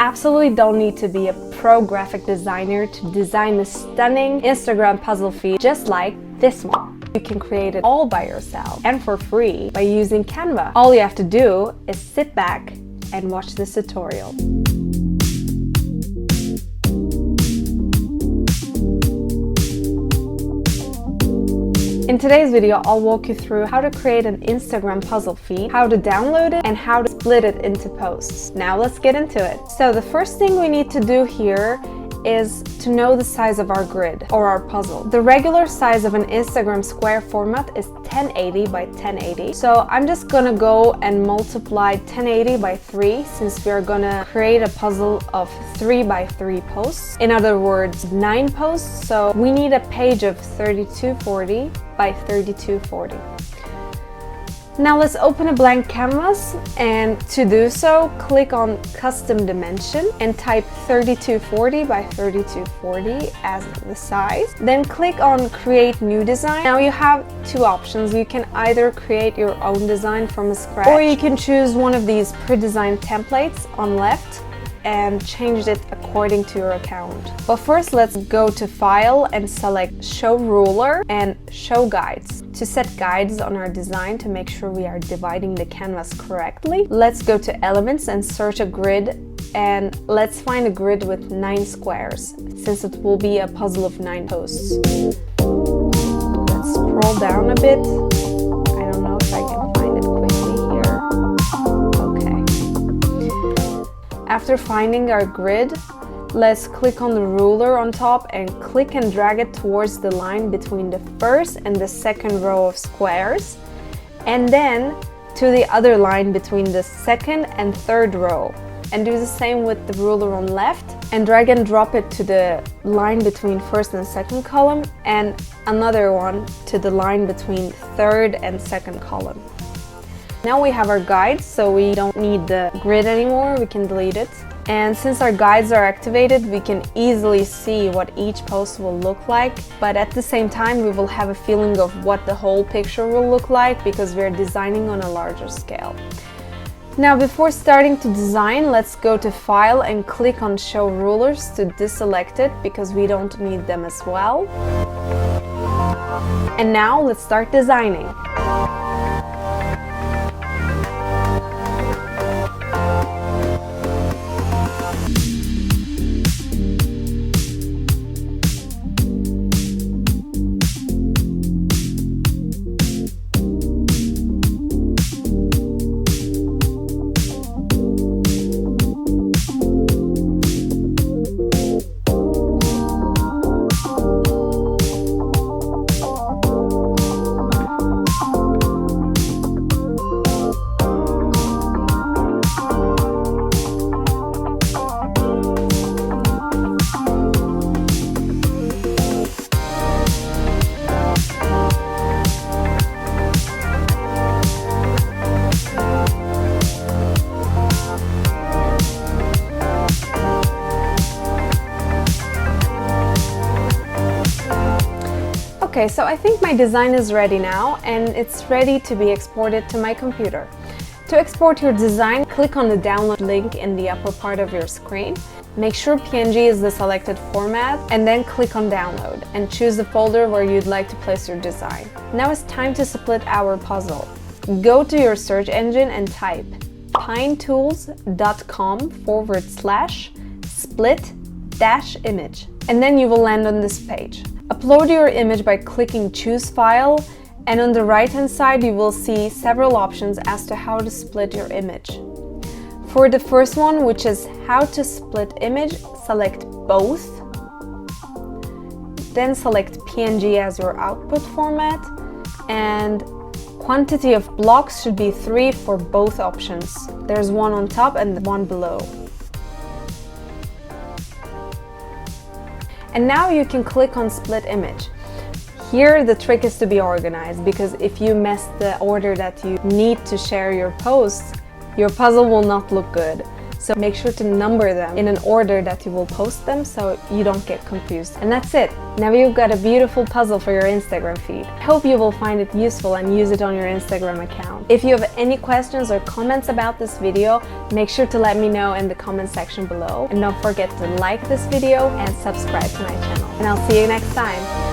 absolutely don't need to be a pro graphic designer to design a stunning Instagram puzzle feed just like this one. You can create it all by yourself and for free by using Canva. All you have to do is sit back and watch this tutorial. In today's video, I'll walk you through how to create an Instagram puzzle feed, how to download it, and how to split it into posts. Now let's get into it. So the first thing we need to do here is to know the size of our grid or our puzzle. The regular size of an Instagram square format is 1080 by 1080. So I'm just gonna go and multiply 1080 by 3 since we are gonna create a puzzle of 3 by 3 posts. In other words, 9 posts. So we need a page of 3240 by 3240. Now let's open a blank canvas, and to do so, click on Custom Dimension and type 3240 by 3240 as the size. Then click on Create New Design. Now you have two options. You can either create your own design from scratch, or you can choose one of these pre-designed templates on left and change it according to your account. But first, let's go to File and select Show Ruler and Show Guides to set guides on our design to make sure we are dividing the canvas correctly. Let's go to Elements and search a grid, and let's find a grid with 9 squares since it will be a puzzle of 9 posts. Let's scroll down a bit. I don't know if I can find it quickly here. After finding our grid, let's click on the ruler on top and click and drag it towards the line between the first and the second row of squares, and then to the other line between the second and third row. And do the same with the ruler on left and drag and drop it to the line between first and second column, and another one to the line between third and second column. Now we have our guides, so we don't need the grid anymore, we can delete it. And since our guides are activated, we can easily see what each post will look like, but at the same time we will have a feeling of what the whole picture will look like because we're designing on a larger scale. Now before starting to design, let's go to File and click on Show Rulers to deselect it because we don't need them as well. And now let's start designing. Okay, so I think my design is ready now and it's ready to be exported to my computer. To export your design, click on the download link in the upper part of your screen. Make sure PNG is the selected format and then click on download and choose the folder where you'd like to place your design. Now it's time to split our puzzle. Go to your search engine and type pinetools.com/split-image, and then you will land on this page. Upload your image by clicking Choose File, and on the right hand side you will see several options as to how to split your image. For the first one, which is how to split image, select both, then select PNG as your output format, and quantity of blocks should be 3 for both options. There's one on top and one below. And now you can click on Split Image. Here the trick is to be organized, because if you mess the order that you need to share your posts, your puzzle will not look good. So make sure to number them in an order that you will post them so you don't get confused. And that's it. Now you've got a beautiful puzzle for your Instagram feed. I hope you will find it useful and use it on your Instagram account. If you have any questions or comments about this video, make sure to let me know in the comment section below. And don't forget to like this video and subscribe to my channel. And I'll see you next time.